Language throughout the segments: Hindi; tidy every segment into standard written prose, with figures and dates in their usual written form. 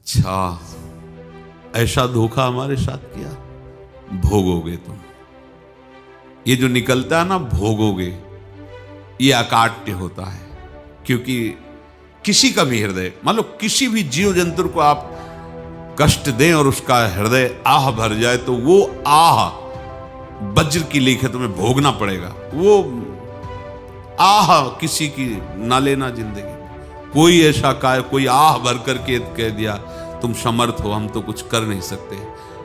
अच्छा, ऐसा धोखा हमारे साथ किया, भोगोगे तुम। ये जो निकलता है ना भोगोगे, ये अकाट्य होता है। क्योंकि किसी का भी हृदय, मान लो किसी भी जीव जंतु को आप कष्ट दें और उसका हृदय आह भर जाए, तो वो आह वज्र की लेख है, तुम्हें भोगना पड़ेगा। वो आह किसी की ना लेना जिंदगी। कोई ऐसा कोई आह भर करके कह दिया तुम समर्थ हो, हम तो कुछ कर नहीं सकते,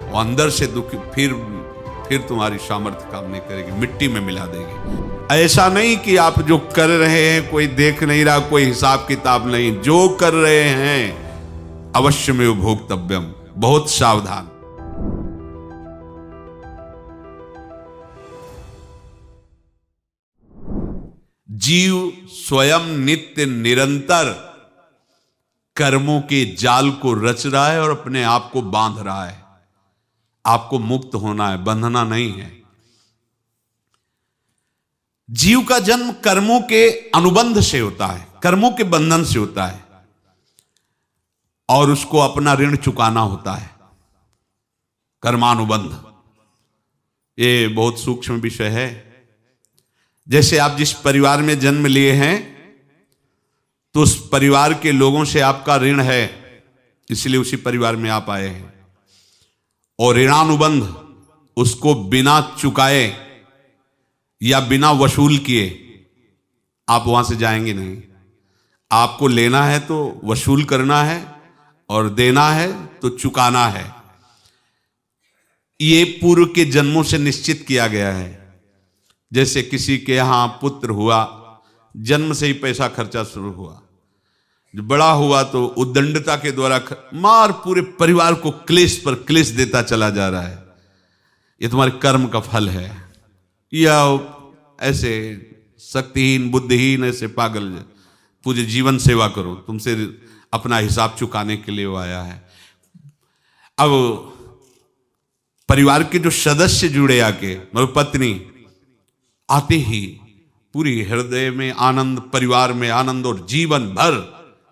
और अंदर से दुख, फिर तुम्हारी सामर्थ्य काम नहीं करेगी, मिट्टी में मिला देगी। ऐसा नहीं कि आप जो कर रहे हैं कोई देख नहीं रहा, कोई हिसाब किताब नहीं, जो कर रहे हैं अवश्य में भोक्तव्यम, बहुत सावधान। जीव स्वयं नित्य निरंतर कर्मों के जाल को रच रहा है और अपने आप को बांध रहा है। आपको मुक्त होना है, बंधना नहीं है। जीव का जन्म कर्मों के अनुबंध से होता है, कर्मों के बंधन से होता है, और उसको अपना ऋण चुकाना होता है। कर्मानुबंध ये बहुत सूक्ष्म विषय है। जैसे आप जिस परिवार में जन्म लिए हैं, तो उस परिवार के लोगों से आपका ऋण है, इसलिए उसी परिवार में आप आए हैं। और ऋणानुबंध, उसको बिना चुकाए या बिना वसूल किए आप वहां से जाएंगे नहीं। आपको लेना है तो वसूल करना है, और देना है तो चुकाना है। ये पूर्व के जन्मों से निश्चित किया गया है। जैसे किसी के यहां पुत्र हुआ, जन्म से ही पैसा खर्चा शुरू हुआ, जो बड़ा हुआ तो उद्दंडता के द्वारा मार पूरे परिवार को क्लेश पर क्लेश देता चला जा रहा है। ये तुम्हारे कर्म का फल है। या ऐसे शक्तिहीन बुद्धिहीन ऐसे पागल पूरे जीवन सेवा करो, तुमसे अपना हिसाब चुकाने के लिए वो आया है। अब परिवार के जो सदस्य जुड़े आके, मतलब पत्नी आते ही पूरी हृदय में आनंद, परिवार में आनंद, और जीवन भर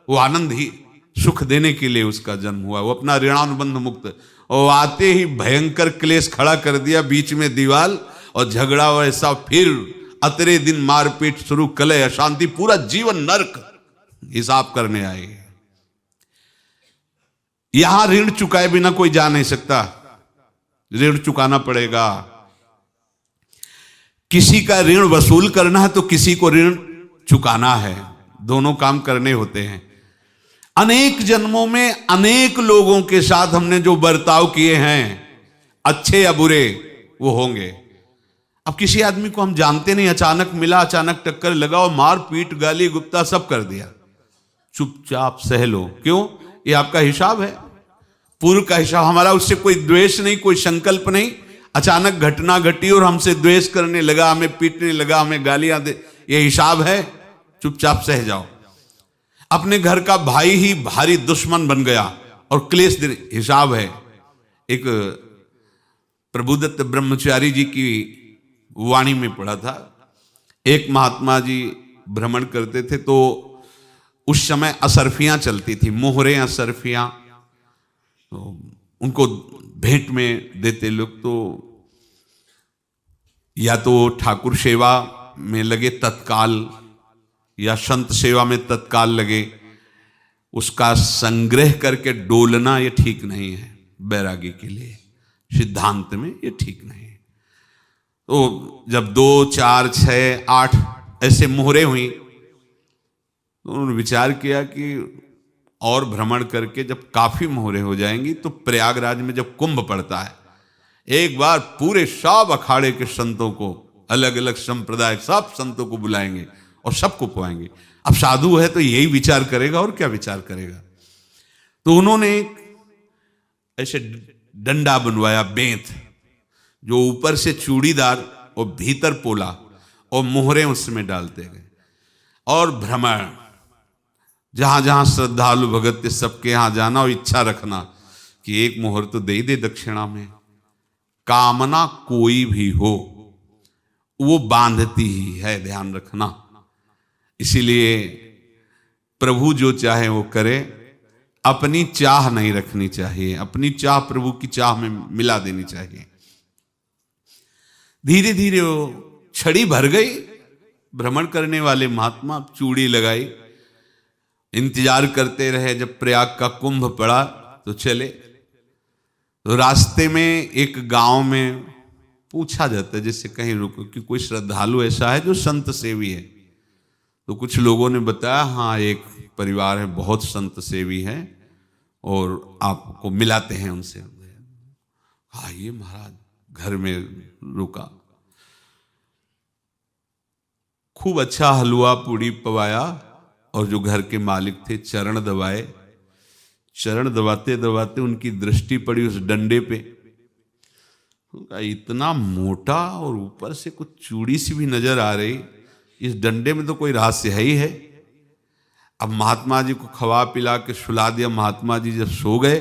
वो आनंद ही सुख देने के लिए उसका जन्म हुआ। वो अपना ऋणानुबंध मुक्त, और आते ही भयंकर क्लेश खड़ा कर दिया, बीच में दीवाल और झगड़ा वैसा, फिर अतरे दिन मारपीट शुरू, कलह अशांति, पूरा जीवन नरक हिसाब करने आए। यहां ऋण चुकाए बिना कोई जा नहीं सकता, ऋण चुकाना पड़ेगा। किसी का ऋण वसूल करना है तो किसी को ऋण चुकाना है, दोनों काम करने होते हैं। अनेक जन्मों में अनेक लोगों के साथ हमने जो बर्ताव किए हैं, अच्छे या बुरे, वो होंगे। अब किसी आदमी को हम जानते नहीं, अचानक मिला, अचानक टक्कर लगा और मार पीट गाली गुप्ता सब कर दिया, चुपचाप सह लो। क्यों? ये आपका हिसाब है, पूर्व का हिसाब। हमारा उससे कोई द्वेष नहीं, कोई संकल्प नहीं। अचानक घटना घटी और हमसे द्वेष करने लगा, हमें पीटने लगा, हमें गालियां दे, ये हिसाब है, चुपचाप सह जाओ। अपने घर का भाई ही भारी दुश्मन बन गया और क्लेश दे, हिसाब है। एक प्रभुदत्त ब्रह्मचारी जी की वाणी में पढ़ा था, एक महात्मा जी भ्रमण करते थे, तो उस समय असरफियां चलती थी, मोहरे असरफियां, तो उनको भेंट में देते लोग। तो या तो ठाकुर सेवा में लगे तत्काल, या संत सेवा में तत्काल लगे, उसका संग्रह करके डोलना ये ठीक नहीं है। बैरागी के लिए सिद्धांत में ये ठीक नहीं है। तो जब 2, 4, 6, 8 ऐसे मोहरे हुई, तो उन्होंने विचार किया कि और भ्रमण करके जब काफी मोहरे हो जाएंगी तो प्रयागराज में जब कुंभ पड़ता है, एक बार पूरे सब अखाड़े के संतों को, अलग अलग संप्रदाय सब संतों को बुलाएंगे और सबको पुआएंगे। अब साधु है तो यही विचार करेगा, और क्या विचार करेगा। तो उन्होंने ऐसे डंडा बनवाया, बेंत, जो ऊपर से चूड़ीदार और भीतर पोला, और मोहरे उसमें डालते गए। और भ्रमण, जहां जहां श्रद्धालु भगत थे सबके यहां जाना और इच्छा रखना कि एक मोहर तो दे दे दक्षिणा में। कामना कोई भी हो वो बांधती ही है, ध्यान रखना। इसीलिए प्रभु जो चाहे वो करे, अपनी चाह नहीं रखनी चाहिए, अपनी चाह प्रभु की चाह में मिला देनी चाहिए। धीरे धीरे वो छड़ी भर गई। भ्रमण करने वाले महात्मा चूड़ी लगाई, इंतजार करते रहे। जब प्रयाग का कुंभ पड़ा तो चले। तो रास्ते में एक गांव में पूछा जाता है, जैसे कहीं रुको कि कोई श्रद्धालु ऐसा है जो संत सेवी है। तो कुछ लोगों ने बताया, हाँ एक परिवार है बहुत संत सेवी है और आपको मिलाते हैं उनसे। आइए महाराज, घर में रुका, खूब अच्छा हलवा पूड़ी पवाया और जो घर के मालिक थे चरण दबाए। चरण दबाते दबाते उनकी दृष्टि पड़ी उस डंडे पे। इतना मोटा और ऊपर से कुछ चूड़ी सी भी नजर आ रही, इस डंडे में तो कोई रहस्य है ही है। अब महात्मा जी को खवा पिला के सुला दिया। महात्मा जी जब सो गए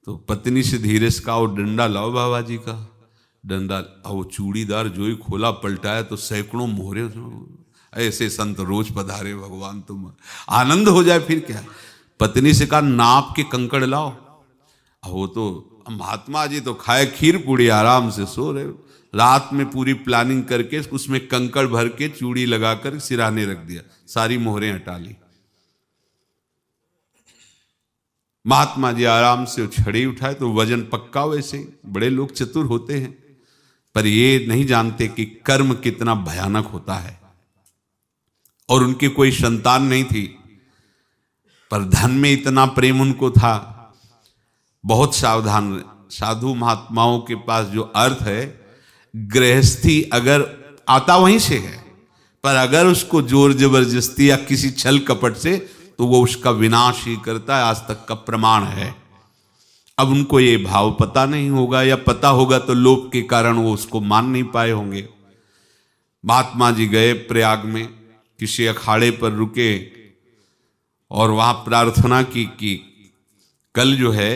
तो पत्नी से धीरे से कहा, वो डंडा लाओ बाबा जी का। डंडा, वो चूड़ीदार जो ही खोला पलटाया तो सैकड़ों मोहरे। ऐसे संत रोज पधारे भगवान, तुम आनंद हो जाए फिर क्या। पत्नी से कहा, नाप के कंकड़ लाओ। वो तो महात्मा जी तो खाए खीर पूड़ी, आराम से सो रहे। रात में पूरी प्लानिंग करके उसमें कंकड़ भर के चूड़ी लगाकर सिराने रख दिया, सारी मोहरें हटा ली। महात्मा जी आराम से छड़ी उठाए तो वजन पक्का। वैसे बड़े लोग चतुर होते हैं, पर ये नहीं जानते कि कर्म कितना भयानक होता है। और उनकी कोई संतान नहीं थी, पर धन में इतना प्रेम उनको था। बहुत सावधान। साधु महात्माओं के पास जो अर्थ है, गृहस्थी अगर आता वहीं से है, पर अगर उसको जोर जबरदस्ती या किसी छल कपट से, तो वो उसका विनाश ही करता है। आज तक का प्रमाण है। अब उनको ये भाव पता नहीं होगा, या पता होगा तो लोभ के कारण वो उसको मान नहीं पाए होंगे। महात्मा जी गए प्रयाग में, किसी अखाड़े पर रुके और वहां प्रार्थना की कि कल जो है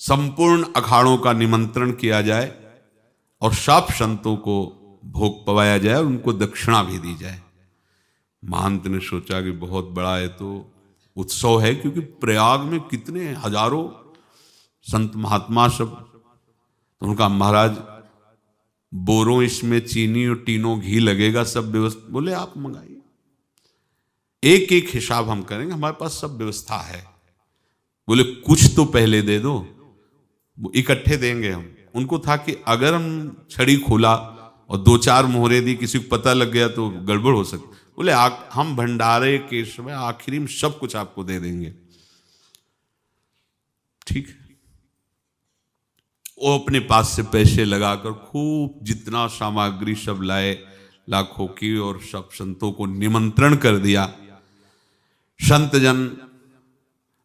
संपूर्ण अखाड़ों का निमंत्रण किया जाए और सब संतों को भोग पवाया जाए और उनको दक्षिणा भी दी जाए। महंत ने सोचा कि बहुत बड़ा है तो उत्सव है, क्योंकि प्रयाग में कितने हजारों संत महात्मा सब। तो उनका, महाराज बोरों इसमें चीनी और टीनों घी लगेगा, सब व्यवस्था। बोले आप मंगाइए, एक एक हिसाब हम करेंगे, हमारे पास सब व्यवस्था है। बोले कुछ तो पहले दे दो, इकट्ठे देंगे हम। उनको था कि अगर हम छड़ी खोला और दो चार मोहरे दी, किसी को पता लग गया तो गड़बड़ हो सकती। बोले हम भंडारे के समय आखिरी में सब कुछ आपको दे देंगे। ठीक है। वो अपने पास से पैसे लगाकर खूब जितना सामग्री सब लाए, लाखों की, और सब संतों को निमंत्रण कर दिया। संत जन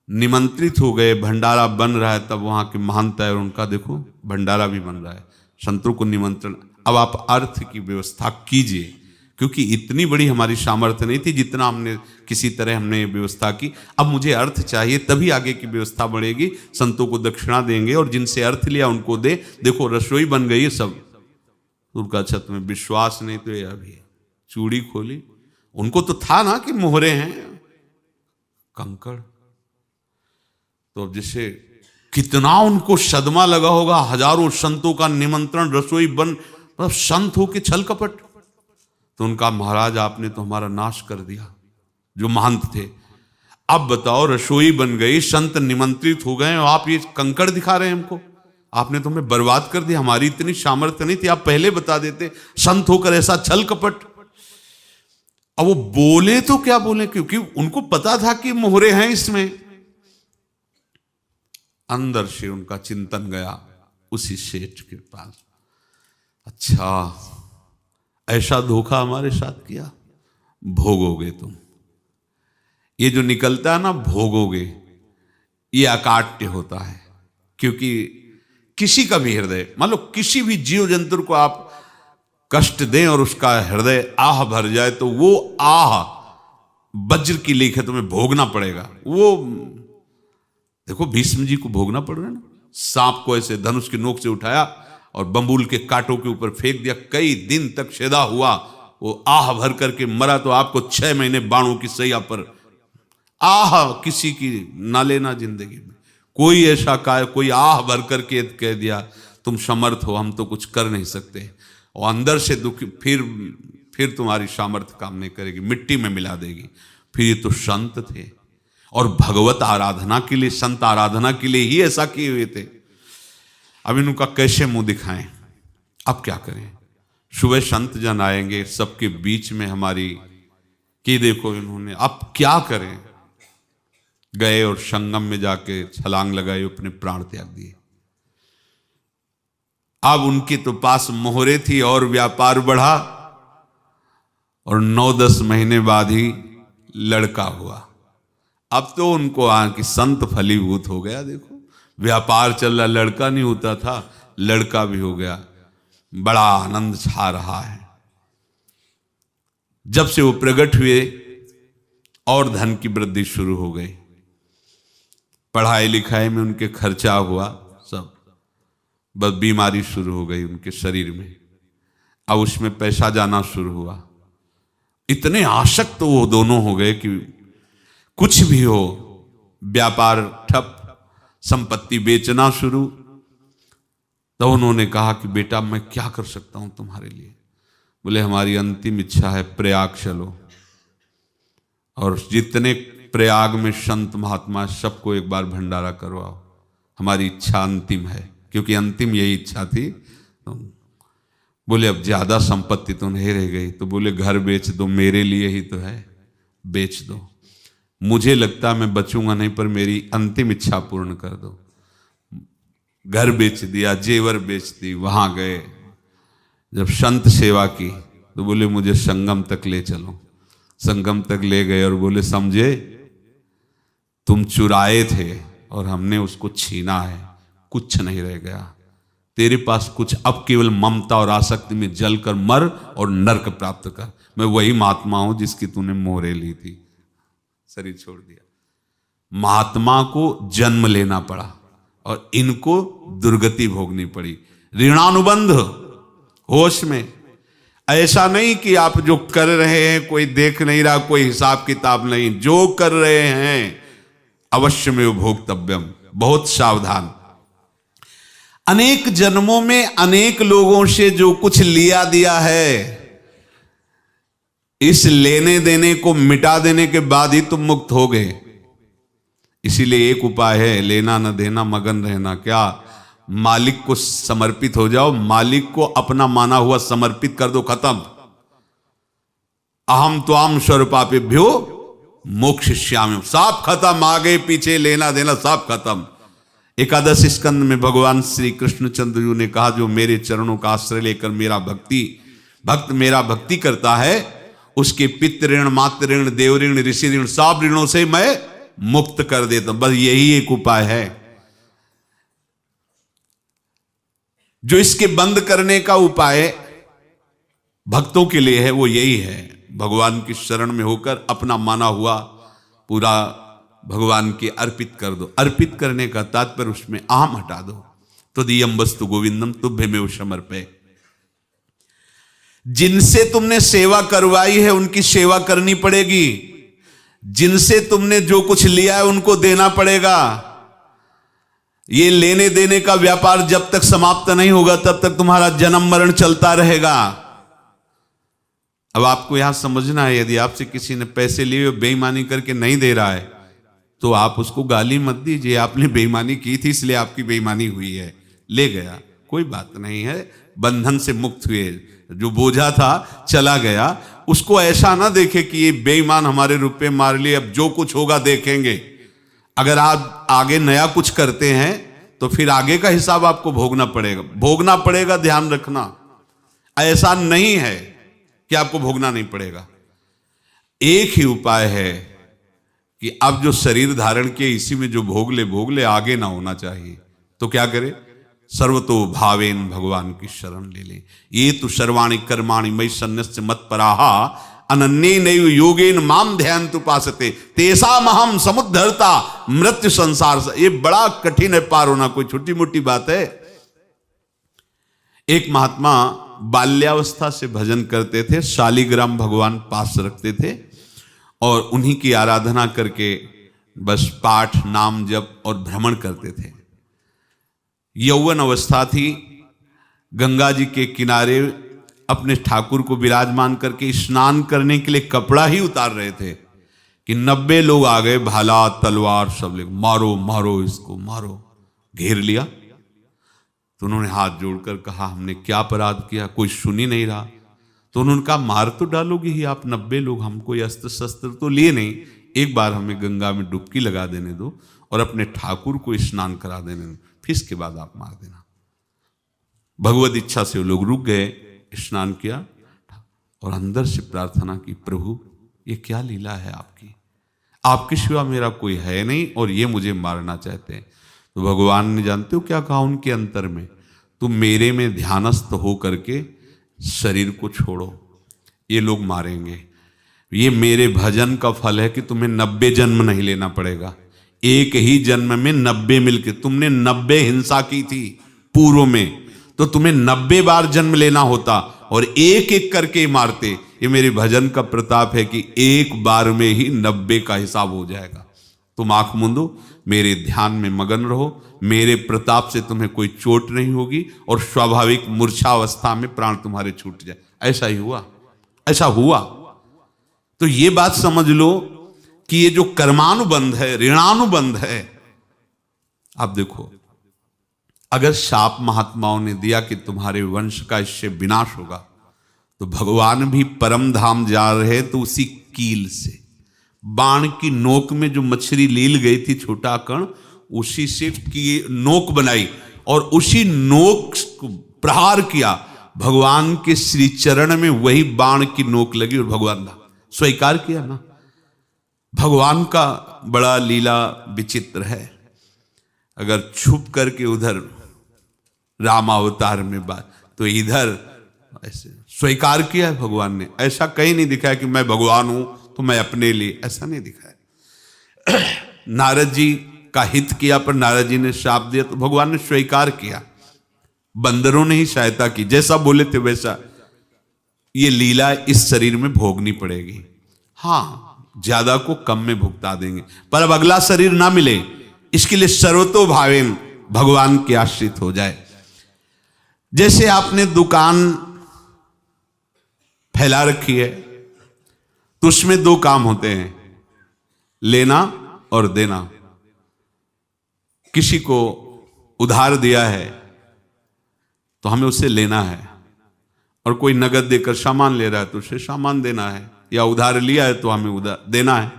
निमंत्रित हो गए, भंडारा बन रहा है। तब वहां के महंत है और उनका देखो भंडारा भी बन रहा है, संतों को निमंत्रण। अब आप अर्थ की व्यवस्था कीजिए, क्योंकि इतनी बड़ी हमारी सामर्थ्य नहीं थी जितना हमने किसी तरह हमने व्यवस्था की। अब मुझे अर्थ चाहिए, तभी आगे की व्यवस्था बढ़ेगी। संतों को दक्षिणा देंगे और जिनसे अर्थ लिया उनको दे। देखो रसोई बन गई है सब। उनका छत में विश्वास नहीं तो ये अभी चूड़ी खोली। उनको तो था ना कि मोहरे हैं, कंकड़। तो अब जैसे कितना उनको सदमा लगा होगा। हजारों संतों का निमंत्रण, रसोई बन, मतलब संत हो के छल कपट। तो उनका, महाराज आपने तो हमारा नाश कर दिया, जो महंत थे। अब बताओ, रसोई बन गई, संत निमंत्रित हो गए और आप ये कंकड़ दिखा रहे हैं हमको। आपने तो हमें बर्बाद कर दिया। हमारी इतनी सामर्थ्य नहीं थी, आप पहले बता देते। संत होकर ऐसा छल कपट। अब वो बोले तो क्या बोले, क्योंकि उनको पता था कि मोहरे हैं इसमें। अंदर से उनका चिंतन गया उसी सेठ के पास, अच्छा ऐसा धोखा हमारे साथ किया, भोगोगे तुम। ये जो निकलता है ना भोगोगे, ये अकाट्य होता है। क्योंकि किसी का भी हृदय, मान लो किसी भी जीव जंतु को आप कष्ट दें और उसका हृदय आह भर जाए, तो वो आह वज्र की लेख है, तुम्हें भोगना पड़ेगा। वो देखो भीष्म जी को भोगना पड़ रहा है ना। सांप को ऐसे धनुष की नोक से उठाया और बंबूल के कांटों के ऊपर फेंक दिया, कई दिन तक शेदा हुआ, वो आह भर करके मरा। तो आपको 6 महीने बाणों की सैया पर आह किसी की ना लेना जिंदगी में। कोई ऐसा कोई आह भर करके कह दिया तुम समर्थ हो, हम तो कुछ कर नहीं सकते, और अंदर से दुखी, फिर तुम्हारी सामर्थ्य काम नहीं करेगी, मिट्टी में मिला देगी। फिर ये तो संत थे और भगवत आराधना के लिए, संत आराधना के लिए ही ऐसा किए हुए थे। अब इनका कैसे मुंह दिखाएं, अब क्या करें। सुबह संत जन आएंगे, सबके बीच में हमारी कि देखो इन्होंने, अब क्या करें। गए और संगम में जाके छलांग लगाई, अपने प्राण त्याग दिए। अब उनके तो पास मोहरे थी और व्यापार बढ़ा, और 9-10 महीने बाद ही लड़का हुआ। अब तो उनको कि संत फलीभूत हो गया। देखो व्यापार चल रहा, लड़का नहीं होता था, लड़का भी हो गया, बड़ा आनंद छा रहा है। जब से वो प्रकट हुए और धन की वृद्धि शुरू हो गई, पढ़ाई लिखाई में उनके खर्चा हुआ सब, बस बीमारी शुरू हो गई उनके शरीर में। अब उसमें पैसा जाना शुरू हुआ। इतने आसक्त तो वो दोनों हो गए कि कुछ भी हो, व्यापार ठप, संपत्ति बेचना शुरू। तो उन्होंने कहा कि बेटा मैं क्या कर सकता हूं तुम्हारे लिए। बोले हमारी अंतिम इच्छा है प्रयाग चलो, और जितने प्रयाग में संत महात्मा सबको एक बार भंडारा करवाओ, हमारी इच्छा अंतिम है, क्योंकि अंतिम यही इच्छा थी। बोले अब ज्यादा संपत्ति तो नहीं रह गई, तो बोले घर बेच दो, मेरे लिए ही तो है, बेच दो। मुझे लगता मैं बचूंगा नहीं, पर मेरी अंतिम इच्छा पूर्ण कर दो। घर बेच दिया, जेवर बेच दी। वहां गए, जब संत सेवा की तो बोले मुझे संगम तक ले चलो। संगम तक ले गए और बोले समझे तुम चुराए थे और हमने उसको छीना है, कुछ नहीं रह गया तेरे पास कुछ, अब केवल ममता और आसक्ति में जलकर मर और नरक प्राप्त कर। मैं वही महात्मा हूं जिसकी तूने मोहरे ली थी, शरीर छोड़ दिया। महात्मा को जन्म लेना पड़ा और इनको दुर्गति भोगनी पड़ी। ऋणानुबंध, होश में। ऐसा नहीं कि आप जो कर रहे हैं कोई देख नहीं रहा, कोई हिसाब किताब नहीं, जो कर रहे हैं अवश्य में भोक्तव्यम। बहुत सावधान। अनेक जन्मों में अनेक लोगों से जो कुछ लिया दिया है, इस लेने देने को मिटा देने के बाद ही तुम मुक्त हो गए। इसीलिए एक उपाय है, लेना न देना, मगन रहना। क्या? मालिक को समर्पित हो जाओ, मालिक को अपना माना हुआ समर्पित कर दो, खत्म। अहम त्वाम स्वरूपापेभ्यो मोक्षयिष्यामि, सब खत्म। आगे पीछे लेना देना सब खत्म। एकादश स्कंद में भगवान श्री कृष्णचंद्र जी ने कहा जो मेरे चरणों का आश्रय लेकर भक्त मेरा भक्ति करता है, उसके पितृ ऋण, मातृ ऋण, देव ऋण, ऋषि ऋण, सब ऋणों से मैं मुक्त कर देता हूं। बस यही एक उपाय है जो इसके बंद करने का उपाय भक्तों के लिए है, वो यही है, भगवान की शरण में होकर अपना माना हुआ पूरा भगवान के अर्पित कर दो। अर्पित करने का तात्पर्य उसमें अहम हटा दो। तो दियम वस्तु गोविंदम तुभ्यमेव समर्पये। जिनसे तुमने सेवा करवाई है उनकी सेवा करनी पड़ेगी, जिनसे तुमने जो कुछ लिया है उनको देना पड़ेगा। ये लेने देने का व्यापार जब तक समाप्त नहीं होगा तब तक तुम्हारा जन्म मरण चलता रहेगा। अब आपको यहां समझना है, यदि आपसे किसी ने पैसे लिए बेईमानी करके नहीं दे रहा है तो आप उसको गाली मत दीजिए, आपने बेईमानी की थी इसलिए आपकी बेईमानी हुई है, ले गया, कोई बात नहीं है, बंधन से मुक्त हुए, जो बोझा था चला गया। उसको ऐसा ना देखे कि ये बेईमान हमारे रुपए मार लिए, अब जो कुछ होगा देखेंगे। अगर आप आगे नया कुछ करते हैं तो फिर आगे का हिसाब आपको भोगना पड़ेगा, ध्यान रखना। ऐसा नहीं है कि आपको भोगना नहीं पड़ेगा। एक ही उपाय है कि अब जो शरीर धारण किए इसी में जो भोग ले, आगे ना होना चाहिए। तो क्या करे? सर्वतो भावेन भगवान की शरण ले ले। ये तो सर्वाणि कर्माणि मयि सन्न्यस्य मत्पराहा अनन्येनैव योगेन माम ध्यायन्तु उपासते तेषामहं समुद्धर्ता मृत्यु संसार से। ये बड़ा कठिन है पार होना, कोई छोटी मोटी बात है। एक महात्मा बाल्यावस्था से भजन करते थे, शालिग्राम भगवान पास रखते थे और उन्हीं की आराधना करके बस पाठ नाम जप और भ्रमण करते थे। यौवन अवस्था थी, गंगा जी के किनारे अपने ठाकुर को विराजमान करके स्नान करने के लिए कपड़ा ही उतार रहे थे कि 90 लोग आ गए, भाला तलवार सब ले, मारो मारो इसको मारो, घेर लिया। तो उन्होंने हाथ जोड़कर कहा हमने क्या अपराध किया, कोई सुन ही नहीं रहा। तो उन्होंने कहा मार तो डालोगे ही आप 90 लोग, हम कोई अस्त्र शस्त्र तो लिए नहीं, एक बार हमें गंगा में डुबकी लगा देने दो और अपने ठाकुर को स्नान करा देने दो, फिर इसके बाद आप मार देना। भगवत इच्छा से वो लोग रुक गए, स्नान किया और अंदर से प्रार्थना की, प्रभु ये क्या लीला है आपकी, आपके सिवा मेरा कोई है नहीं और ये मुझे मारना चाहते हैं। तो भगवान ने जानते हो क्या कहा उनके अंतर में, तुम मेरे में ध्यानस्थ हो करके शरीर को छोड़ो, ये लोग मारेंगे, ये मेरे भजन का फल है कि तुम्हें 90 जन्म नहीं लेना पड़ेगा, एक ही जन्म में 90 मिलके, तुमने 90 हिंसा की थी पूर्व में, तो तुम्हें 90 बार जन्म लेना होता और एक एक करके मारते। ये मेरे भजन का प्रताप है कि एक बार में ही 90 का हिसाब हो जाएगा। तुम आंख मूंदो, मेरे ध्यान में मगन रहो, मेरे प्रताप से तुम्हें कोई चोट नहीं होगी और स्वाभाविक मूर्छावस्था में प्राण तुम्हारे छूट जाए। ऐसा ही हुआ, ऐसा हुआ। तो ये बात समझ लो कि ये जो कर्मानुबंध है, ऋणानुबंध है। आप देखो, अगर शाप महात्माओं ने दिया कि तुम्हारे वंश का इससे विनाश होगा, तो भगवान भी परम धाम जा रहे तो उसी कील से, बाण की नोक में जो मछली लील गई थी छोटा कण, उसी से की नोक बनाई और उसी नोक को प्रहार किया, भगवान के श्री चरण में वही बाण की नोक लगी और भगवान ने स्वीकार किया ना। भगवान का बड़ा लीला विचित्र है। अगर छुप करके उधर रामावतार में बात, तो इधर ऐसे स्वीकार किया है भगवान ने। ऐसा कहीं नहीं दिखाया कि मैं भगवान हूं तो मैं अपने लिए, ऐसा नहीं दिखाया। नारद जी का हित किया पर नारद जी ने शाप दिया तो भगवान ने स्वीकार किया। बंदरों ने ही सहायता की, जैसा बोले थे वैसा। ये लीला इस शरीर में भोगनी पड़ेगी। हाँ, ज्यादा को कम में भुगता देंगे, पर अब अगला शरीर ना मिले इसके लिए सर्वतो भावेन भगवान के आश्रित हो जाए। जैसे आपने दुकान फैला रखी है तो उसमें दो काम होते हैं, लेना और देना। किसी को उधार दिया है तो हमें उससे लेना है, और कोई नगद देकर सामान ले रहा है तो उसे सामान देना है, या उधार लिया है तो हमें उधार देना है।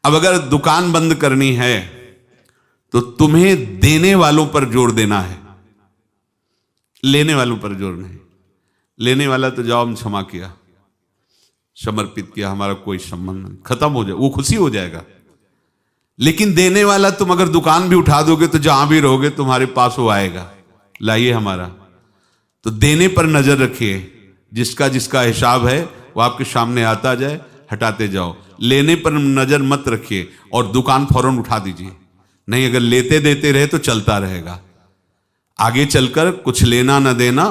अब अगर दुकान बंद करनी है तो तुम्हें देने वालों पर जोर देना है, लेने वालों पर जोर नहीं। लेने वाला तो जाओ हम क्षमा किया, समर्पित किया, हमारा कोई संबंध नहीं, खत्म हो जाए, वो खुशी हो जाएगा। लेकिन देने वाला तुम अगर दुकान भी उठा दोगे तो जहां भी रहोगे तुम्हारे पास वो आएगा, लाइए हमारा। तो देने पर नजर रखिए, जिसका जिसका हिसाब है वो आपके सामने आता जाए, हटाते जाओ। लेने पर नजर मत रखिए और दुकान फौरन उठा दीजिए, नहीं अगर लेते देते रहे तो चलता रहेगा। आगे चलकर कुछ लेना न देना,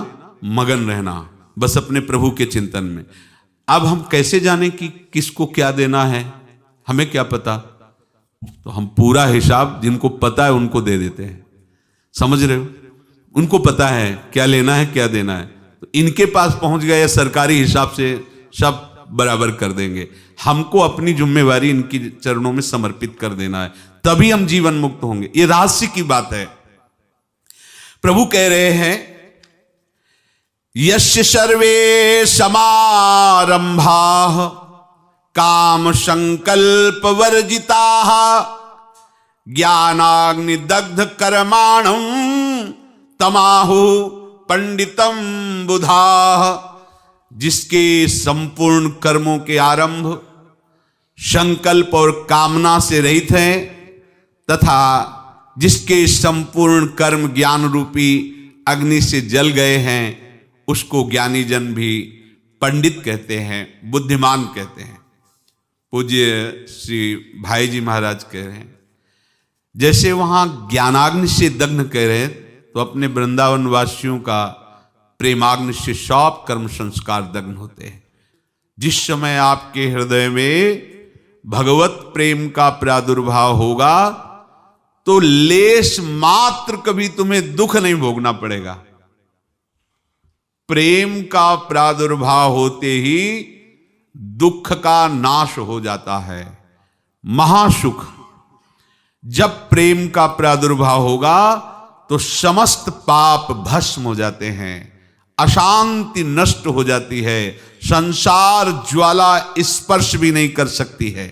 मगन रहना बस अपने प्रभु के चिंतन में। अब हम कैसे जाने कि किसको क्या देना है, हमें क्या पता? तो हम पूरा हिसाब जिनको पता है उनको दे देते हैं, समझ रहे हो? उनको पता है क्या लेना है क्या देना है, तो इनके पास पहुंच गए या सरकारी हिसाब से सब बराबर कर देंगे। हमको अपनी जिम्मेवारी इनकी चरणों में समर्पित कर देना है, तभी हम जीवन मुक्त होंगे। ये रहस्य की बात है। प्रभु कह रहे हैं यस्य सर्वे समारंभा काम संकल्प वर्जिता ज्ञानाग्नि दग्ध कर्माणं तमाहु पंडितम बुधा। जिसके संपूर्ण कर्मों के आरंभ संकल्प और कामना से रहित हैं, तथा जिसके संपूर्ण कर्म ज्ञान रूपी अग्नि से जल गए हैं, उसको ज्ञानी जन भी पंडित कहते हैं, बुद्धिमान कहते हैं। पूज्य श्री भाई जी महाराज कह रहे हैं जैसे वहां ज्ञानाग्नि से दग्ध कह रहे हैं, तो अपने वृंदावन वासियों का प्रेमाग्नि से सब कर्म संस्कार दग्न होते हैं। जिस समय आपके हृदय में भगवत प्रेम का प्रादुर्भाव होगा तो लेश मात्र कभी तुम्हें दुख नहीं भोगना पड़ेगा। प्रेम का प्रादुर्भाव होते ही दुख का नाश हो जाता है, महासुख। जब प्रेम का प्रादुर्भाव होगा तो समस्त पाप भस्म हो जाते हैं, अशांति नष्ट हो जाती है, संसार ज्वाला स्पर्श भी नहीं कर सकती है।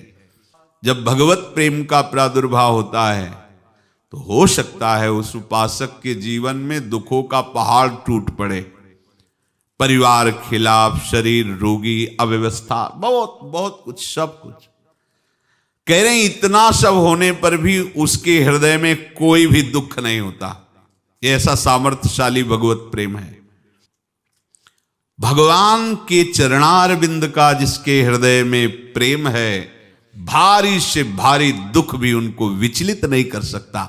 जब भगवत प्रेम का प्रादुर्भाव होता है तो हो सकता है उस उपासक के जीवन में दुखों का पहाड़ टूट पड़े, परिवार खिलाफ, शरीर रोगी, अव्यवस्था, बहुत बहुत कुछ, सब कुछ। कह रहे हैं इतना सब होने पर भी उसके हृदय में कोई भी दुख नहीं होता। ये ऐसा सामर्थ्यशाली भगवत प्रेम है। भगवान के चरणारविंद का जिसके हृदय में प्रेम है, भारी से भारी दुख भी उनको विचलित नहीं कर सकता।